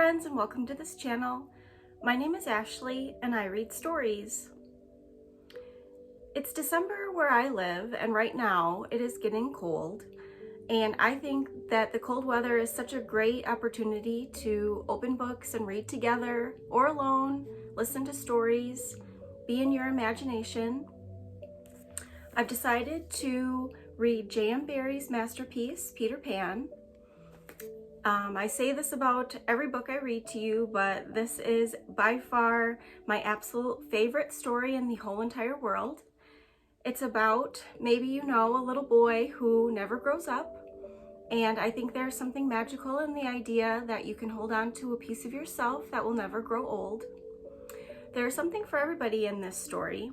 friends, and welcome to this channel. My name is Ashley and I read stories. It's December where I live, and right now it is getting cold, and I think that the cold weather is such a great opportunity to open books and read together or alone, listen to stories, be in your imagination. I've decided to read J.M. Barrie's masterpiece, Peter Pan. I say this about every book I read to you, but this is by far my absolute favorite story in the whole entire world. It's about, maybe you know, a little boy who never grows up, and I think there's something magical in the idea that you can hold on to a piece of yourself that will never grow old. There's something for everybody in this story.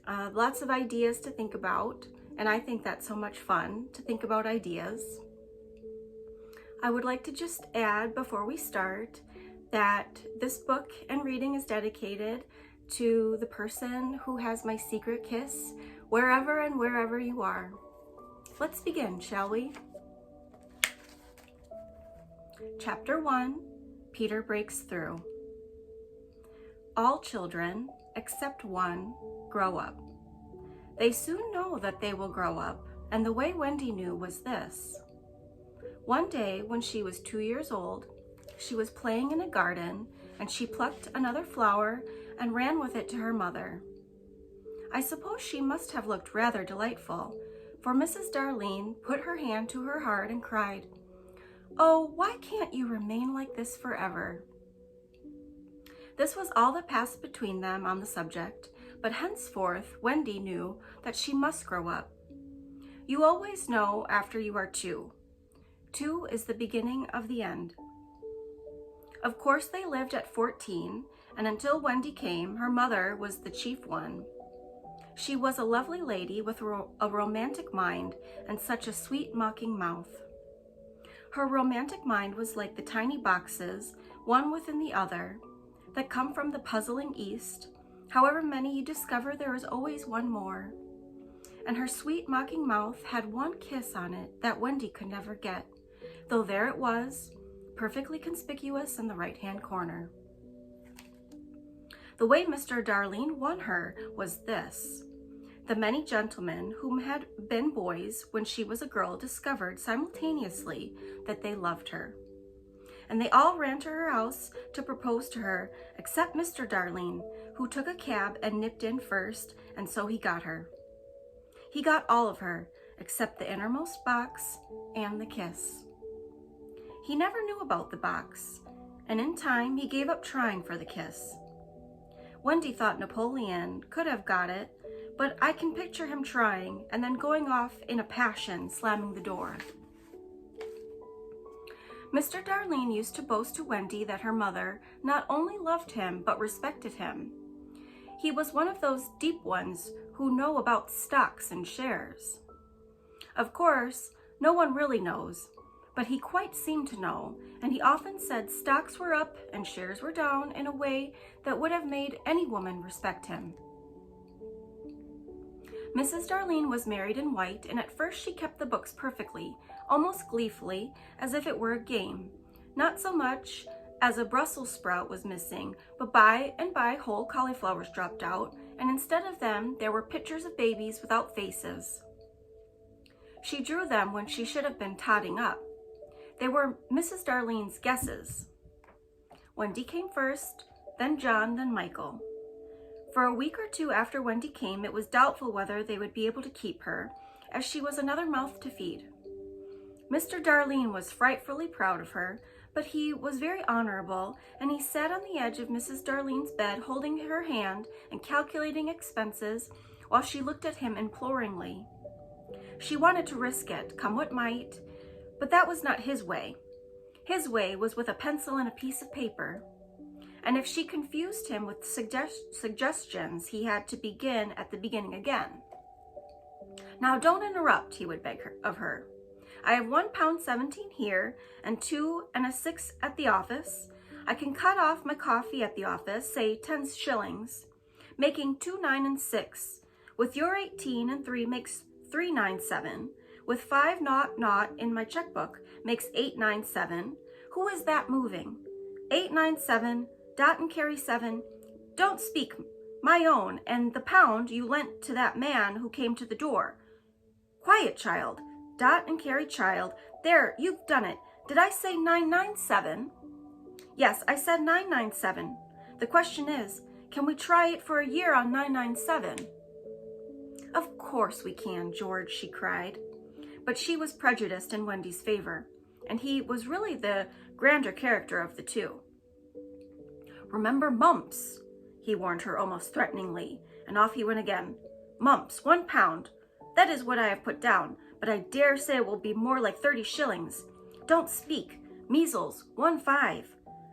Lots of ideas to think about, and I think that's so much fun to think about ideas. I would like to just add before we start that this book and reading is dedicated to the person who has my secret kiss, wherever and wherever you are. Let's begin, shall we? Chapter 1, Peter Breaks Through. All children, except one, grow up. They soon know that they will grow up, and the way Wendy knew was this. One day, when she was 2 years old, she was playing in a garden, and she plucked another flower and ran with it to her mother. I suppose she must have looked rather delightful, for Mrs. Darlene put her hand to her heart and cried, "Oh, why can't you remain like this forever?" This was all that passed between them on the subject, but henceforth Wendy knew that she must grow up. You always know after you are 2. 2 is the beginning of the end. Of course, they lived at 14, and until Wendy came, her mother was the chief one. She was a lovely lady with a romantic mind and such a sweet, mocking mouth. Her romantic mind was like the tiny boxes, one within the other, that come from the puzzling East. However many you discover, there is always one more. And her sweet, mocking mouth had one kiss on it that Wendy could never get, though there it was, perfectly conspicuous in the right-hand corner. The way Mr. Darlene won her was this. The many gentlemen whom had been boys when she was a girl discovered simultaneously that they loved her. And they all ran to her house to propose to her, except Mr. Darlene, who took a cab and nipped in first, and so he got her. He got all of her, except the innermost box and the kiss. He never knew about the box, and in time he gave up trying for the kiss. Wendy thought Napoleon could have got it, but I can picture him trying and then going off in a passion, slamming the door. Mr. Darlene used to boast to Wendy that her mother not only loved him, but respected him. He was one of those deep ones who know about stocks and shares. Of course, no one really knows, but he quite seemed to know, and he often said stocks were up and shares were down in a way that would have made any woman respect him. Mrs. Darlene was married in white, and at first she kept the books perfectly, almost gleefully, as if it were a game. Not so much as a Brussels sprout was missing, but by and by whole cauliflowers dropped out, and instead of them there were pictures of babies without faces. She drew them when she should have been totting up. They were Mrs. Darlene's guesses. Wendy came first, then John, then Michael. For a week or two after Wendy came, it was doubtful whether they would be able to keep her, as she was another mouth to feed. Mr. Darlene was frightfully proud of her, but he was very honorable, and he sat on the edge of Mrs. Darlene's bed holding her hand and calculating expenses while she looked at him imploringly. She wanted to risk it, come what might, but that was not his way. His way was with a pencil and a piece of paper. And if she confused him with suggestions, he had to begin at the beginning again. "Now don't interrupt," he would beg of her. "I have £1.17 here, and 2 and 6 at the office. I can cut off my coffee at the office, say 10 shillings, making 2, 9, and 6. With your 18 and 3 makes 397. With 5, 0, 0 in my checkbook makes 897. Who is that moving? 897, dot and carry 7, don't speak, my own, and the pound you lent to that man who came to the door. Quiet, child. Dot and carry child. There, you've done it. Did I say 997? Yes, I said 997. The question is, can we try it for a year on 997? Of course we can, George, she cried. But she was prejudiced in Wendy's favor, and he was really the grander character of the two. Remember Mumps, he warned her almost threateningly, and off he went again. Mumps, 1 pound. That is what I have put down, but I dare say it will be more like 30 shillings. Don't speak. Measles, 1.5.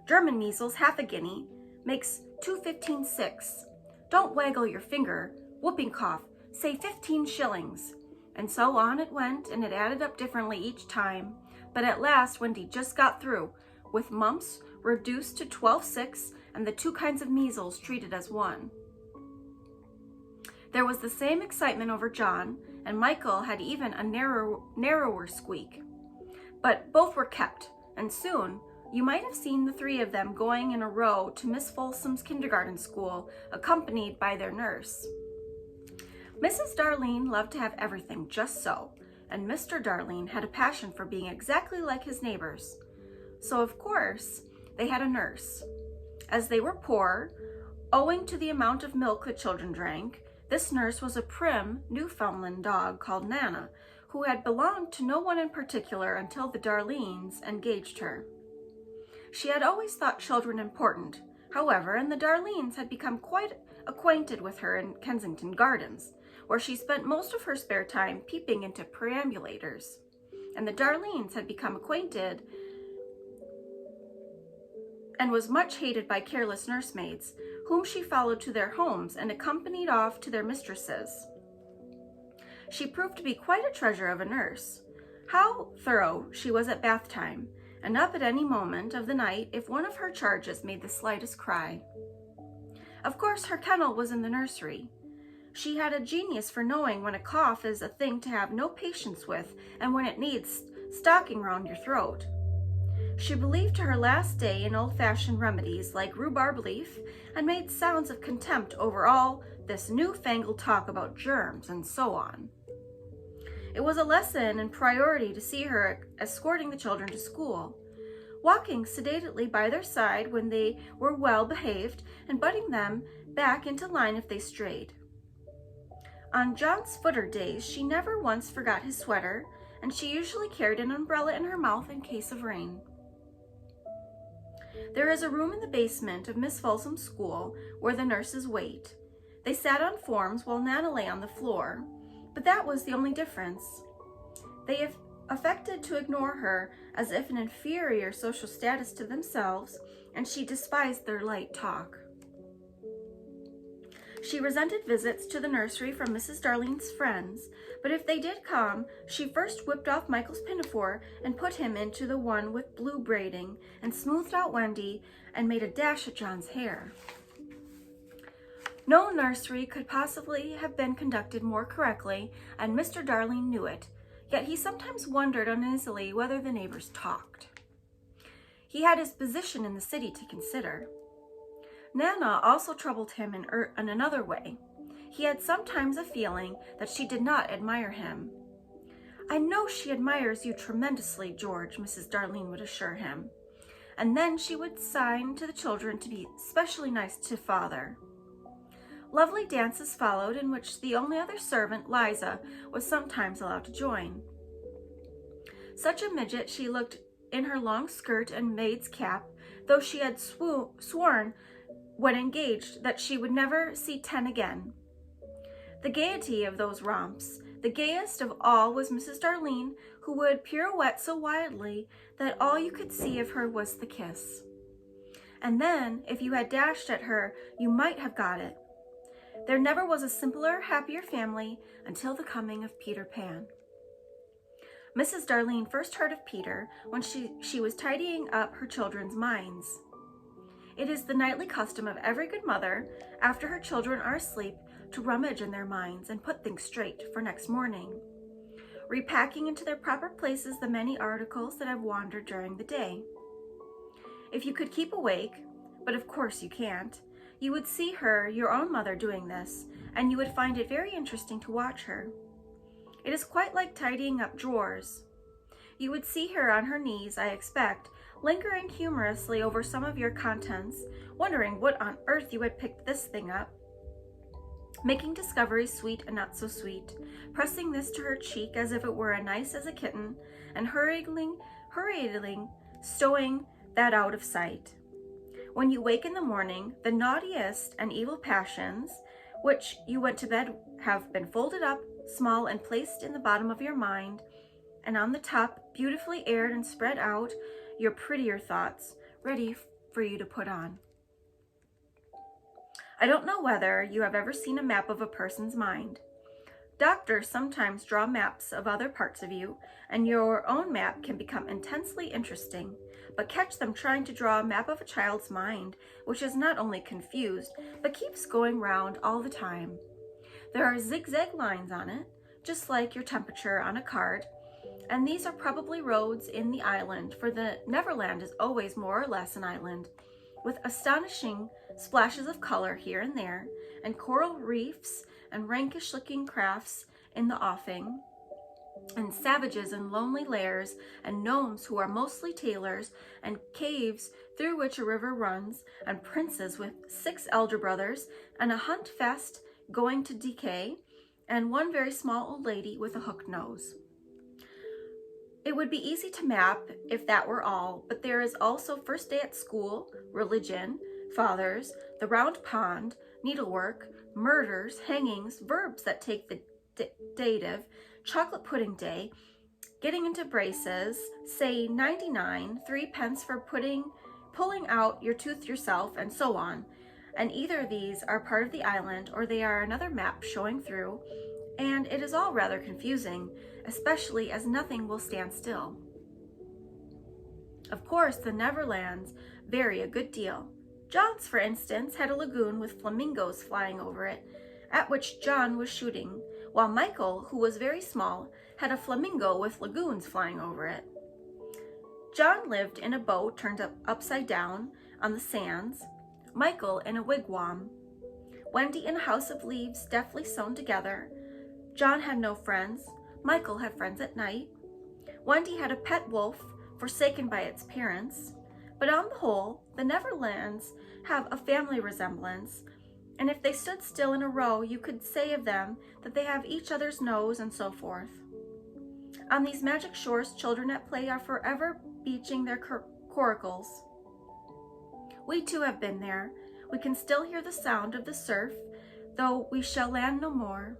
German measles, half a guinea, makes 2.15.6. Don't waggle your finger. Whooping cough, say 15 shillings. And so on it went, and it added up differently each time. But at last Wendy just got through, with mumps reduced to 12.6 and the 2 kinds of measles treated as 1. There was the same excitement over John, and Michael had even a narrower squeak. But both were kept, and soon you might have seen the 3 of them going in a row to Miss Folsom's kindergarten school, accompanied by their nurse. Mrs. Darlene loved to have everything just so, and Mr. Darlene had a passion for being exactly like his neighbors. So, of course, they had a nurse. As they were poor, owing to the amount of milk the children drank, this nurse was a prim Newfoundland dog called Nana, who had belonged to no one in particular until the Darlenes engaged her. She had always thought children important, however, and the Darlenes had become quite acquainted with her in Kensington Gardens, where she spent most of her spare time peeping into perambulators. And the Darlenes had become acquainted and was much hated by careless nursemaids, whom she followed to their homes and accompanied off to their mistresses. She proved to be quite a treasure of a nurse. How thorough she was at bath time, and up at any moment of the night if one of her charges made the slightest cry. Of course, her kennel was in the nursery. She had a genius for knowing when a cough is a thing to have no patience with and when it needs stocking round your throat. She believed to her last day in old-fashioned remedies like rhubarb leaf and made sounds of contempt over all this newfangled talk about germs and so on. It was a lesson in priority to see her escorting the children to school, walking sedately by their side when they were well behaved and butting them back into line if they strayed. On John's footer days, she never once forgot his sweater, and she usually carried an umbrella in her mouth in case of rain. There is a room in the basement of Miss Folsom's school where the nurses wait. They sat on forms while Nana lay on the floor, but that was the only difference. They affected to ignore her as if an inferior social status to themselves, and she despised their light talk. She resented visits to the nursery from Mrs. Darlene's friends, but if they did come, she first whipped off Michael's pinafore and put him into the one with blue braiding, and smoothed out Wendy and made a dash at John's hair. No nursery could possibly have been conducted more correctly, and Mr. Darlene knew it, yet he sometimes wondered uneasily whether the neighbors talked. He had his position in the city to consider. Nana also troubled him in another way. He had sometimes a feeling that she did not admire him. "I know she admires you tremendously, George," Mrs. Darlene would assure him. And then she would sign to the children to be specially nice to father. Lovely dances followed, in which the only other servant, Liza, was sometimes allowed to join. Such a midget she looked in her long skirt and maid's cap, though she had sworn when engaged that she would never see 10 again. The gaiety of those romps, the gayest of all was Mrs. Darlene, who would pirouette so wildly that all you could see of her was the kiss. And then, if you had dashed at her, you might have got it. There never was a simpler, happier family until the coming of Peter Pan. Mrs. Darlene first heard of Peter when she was tidying up her children's minds. It is the nightly custom of every good mother, after her children are asleep, to rummage in their minds and put things straight for next morning, repacking into their proper places the many articles that have wandered during the day. If you could keep awake, but of course you can't, you would see her, your own mother, doing this, and you would find it very interesting to watch her. It is quite like tidying up drawers. You would see her on her knees, I expect, lingering humorously over some of your contents, wondering what on earth you had picked this thing up, making discoveries sweet and not so sweet, pressing this to her cheek as if it were as nice as a kitten, and hurriedly stowing that out of sight. When you wake in the morning, the naughtiest and evil passions, which you went to bed, have been folded up, small, and placed in the bottom of your mind, and on the top, beautifully aired and spread out, your prettier thoughts, ready for you to put on. I don't know whether you have ever seen a map of a person's mind. Doctors sometimes draw maps of other parts of you, and your own map can become intensely interesting, but catch them trying to draw a map of a child's mind, which is not only confused, but keeps going round all the time. There are zigzag lines on it, just like your temperature on a card, and these are probably roads in the island, for the Neverland is always more or less an island, with astonishing splashes of color here and there, and coral reefs and rankish-looking crafts in the offing, and savages in lonely lairs, and gnomes who are mostly tailors, and caves through which a river runs, and princes with 6 elder brothers, and a hunt fast going to decay, and one very small old lady with a hooked nose. It would be easy to map if that were all, but there is also first day at school, religion, fathers, the round pond, needlework, murders, hangings, verbs that take the dative, chocolate pudding day, getting into braces, say 99, 3 pence for pulling out your tooth yourself, and so on. And either of these are part of the island, or they are another map showing through, and it is all rather confusing, especially as nothing will stand still. Of course, the Neverlands vary a good deal. John's, for instance, had a lagoon with flamingos flying over it, at which John was shooting, while Michael, who was very small, had a flamingo with lagoons flying over it. John lived in a boat turned upside down on the sands, Michael in a wigwam, Wendy in a house of leaves deftly sewn together. John had no friends. Michael had friends at night. Wendy had a pet wolf, forsaken by its parents. But on the whole, the Neverlands have a family resemblance, and if they stood still in a row, you could say of them that they have each other's nose, and so forth. On these magic shores, children at play are forever beaching their coracles. We too have been there. We can still hear the sound of the surf, though we shall land no more.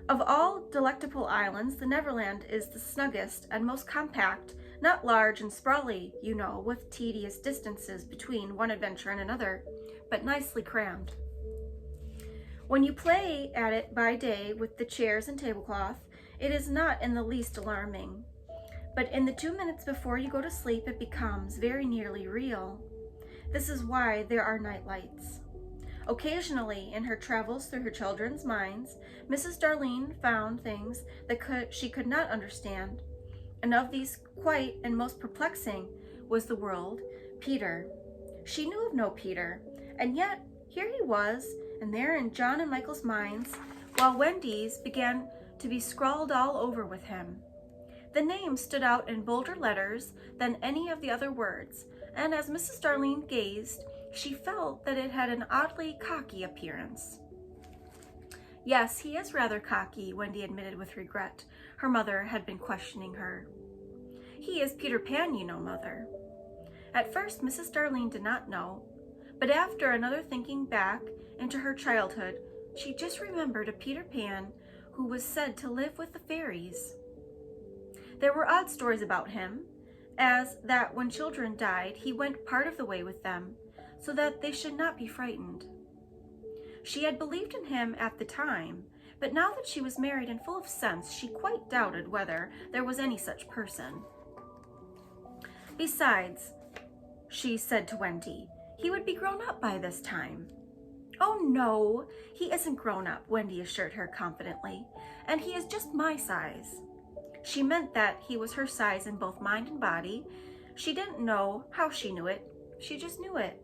Of all delectable islands, the Neverland is the snuggest and most compact, not large and sprawly, you know, with tedious distances between one adventure and another, but nicely crammed. When you play at it by day with the chairs and tablecloth, it is not in the least alarming. But in the 2 minutes before you go to sleep, it becomes very nearly real. This is why there are night lights. Occasionally, in her travels through her children's minds, Mrs. Darlene found things that she could not understand, and of these quite and most perplexing was the world, Peter. She knew of no Peter, and yet here he was, and there in John and Michael's minds, while Wendy's began to be scrawled all over with him. The name stood out in bolder letters than any of the other words, and as Mrs. Darlene gazed, she felt that it had an oddly cocky appearance. Yes, he is rather cocky, Wendy admitted with regret. Her mother had been questioning her. He is Peter Pan, you know, Mother. At first, Mrs. Darlene did not know, but after another thinking back into her childhood, she just remembered a Peter Pan who was said to live with the fairies. There were odd stories about him, as that when children died, he went part of the way with them, so that they should not be frightened. She had believed in him at the time, but now that she was married and full of sense, she quite doubted whether there was any such person. Besides, she said to Wendy, he would be grown up by this time. Oh no, he isn't grown up, Wendy assured her confidently, and he is just my size. She meant that he was her size in both mind and body, She didn't know how she knew it. She just knew it.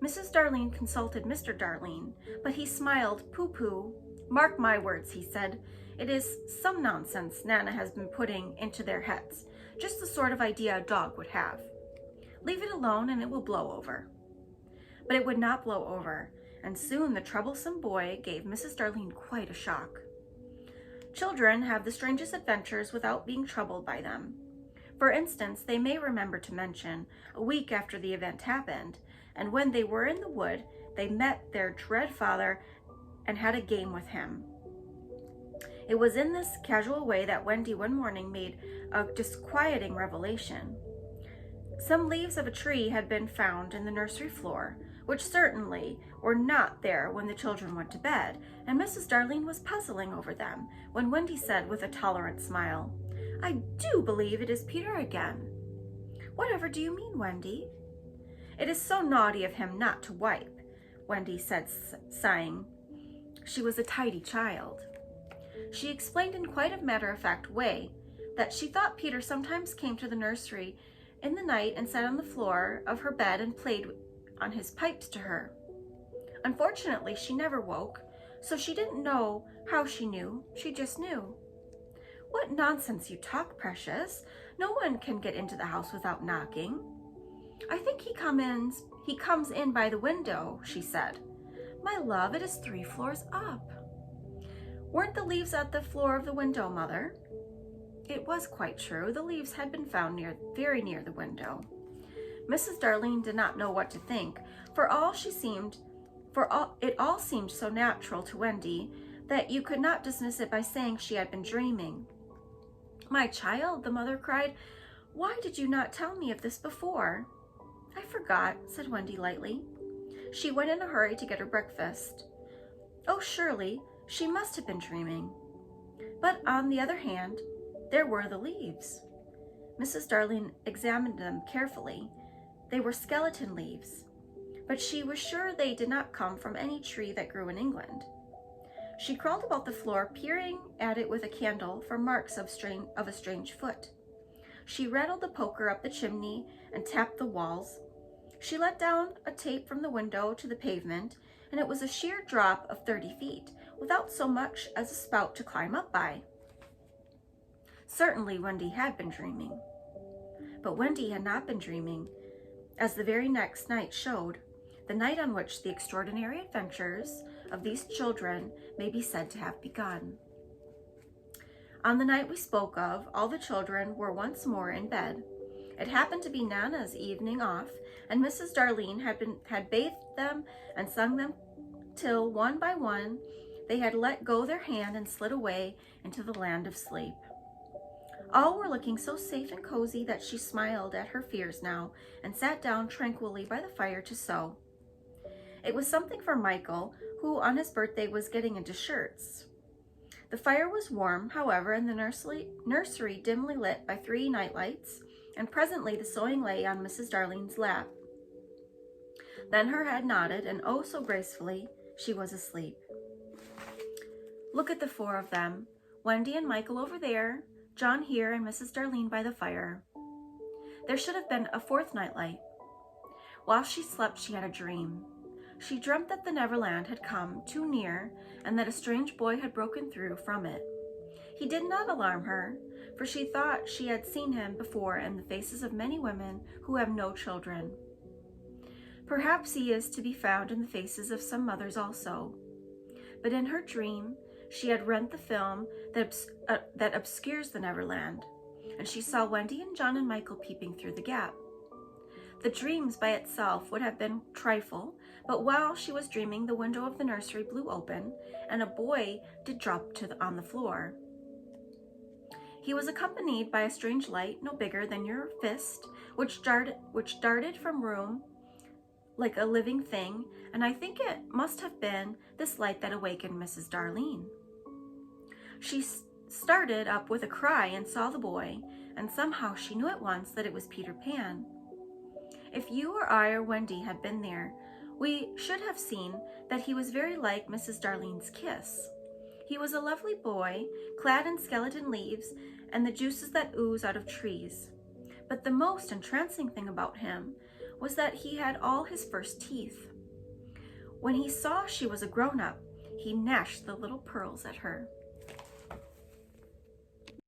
Mrs. Darlene consulted Mr. Darlene, but he smiled pooh-pooh. "Mark my words," he said. "It is some nonsense Nana has been putting into their heads, just the sort of idea a dog would have. Leave it alone and it will blow over." But it would not blow over, and soon the troublesome boy gave Mrs. Darlene quite a shock. Children have the strangest adventures without being troubled by them. For instance, they may remember to mention, a week after the event happened, and when they were in the wood, they met their dread father and had a game with him. It was in this casual way that Wendy one morning made a disquieting revelation. Some leaves of a tree had been found in the nursery floor, which certainly were not there when the children went to bed, and Mrs. Darlene was puzzling over them when Wendy said with a tolerant smile, "I do believe it is Peter again." "Whatever do you mean, Wendy?" "It is so naughty of him not to wipe," Wendy said, sighing. She was a tidy child. She explained in quite a matter-of-fact way that she thought Peter sometimes came to the nursery in the night and sat on the floor of her bed and played on his pipes to her. Unfortunately, she never woke, so she didn't know how she knew. She just knew. "What nonsense you talk, Precious. No one can get into the house without knocking." "I think he comes in by the window," she said. "My love, it is 3 floors up." "Weren't the leaves at the floor of the window, Mother?" It was quite true. The leaves had been found very near the window. Mrs. Darlene did not know what to think, it all seemed so natural to Wendy that you could not dismiss it by saying she had been dreaming. "My child," the mother cried, "why did you not tell me of this before?" "I forgot," said Wendy lightly. She went in a hurry to get her breakfast. Oh, surely she must have been dreaming. But on the other hand, there were the leaves. Mrs. Darlene examined them carefully. They were skeleton leaves, but she was sure they did not come from any tree that grew in England. She crawled about the floor, peering at it with a candle for marks of a strange foot. She rattled the poker up the chimney and tapped the walls. She let down a tape from the window to the pavement, and it was a sheer drop of 30 feet, without so much as a spout to climb up by. Certainly Wendy had been dreaming. But Wendy had not been dreaming, as the very next night showed, the night on which the extraordinary adventures of these children may be said to have begun. On the night we spoke of, all the children were once more in bed. It happened to be Nana's evening off, and Mrs. Darlene had bathed them and sung them till, one by one, they had let go their hand and slid away into the land of sleep. All were looking so safe and cozy that she smiled at her fears now and sat down tranquilly by the fire to sew. It was something for Michael, who on his birthday was getting into shirts. The fire was warm, however, and the nursery dimly lit by 3 nightlights, and presently the sewing lay on Mrs. Darlene's lap. Then her head nodded, and oh so gracefully, she was asleep. Look at the 4 of them, Wendy and Michael over there, John here, and Mrs. Darlene by the fire. There should have been a 4th nightlight. While she slept, she had a dream. She dreamt that the Neverland had come too near and that a strange boy had broken through from it. He did not alarm her, for she thought she had seen him before in the faces of many women who have no children. Perhaps he is to be found in the faces of some mothers also. But in her dream, she had rent the film that obscures the Neverland, and she saw Wendy and John and Michael peeping through the gap. The dreams by itself would have been trifle, but while she was dreaming, the window of the nursery blew open, and a boy did drop on the floor. He was accompanied by a strange light, no bigger than your fist, which darted from room like a living thing, and I think it must have been this light that awakened Mrs. Darlene. She started up with a cry and saw the boy, and somehow she knew at once that it was Peter Pan. If you or I or Wendy had been there, we should have seen that he was very like Mrs. Darlene's kiss. He was a lovely boy, clad in skeleton leaves and the juices that ooze out of trees. But the most entrancing thing about him was that he had all his first teeth. When he saw she was a grown-up, he gnashed the little pearls at her.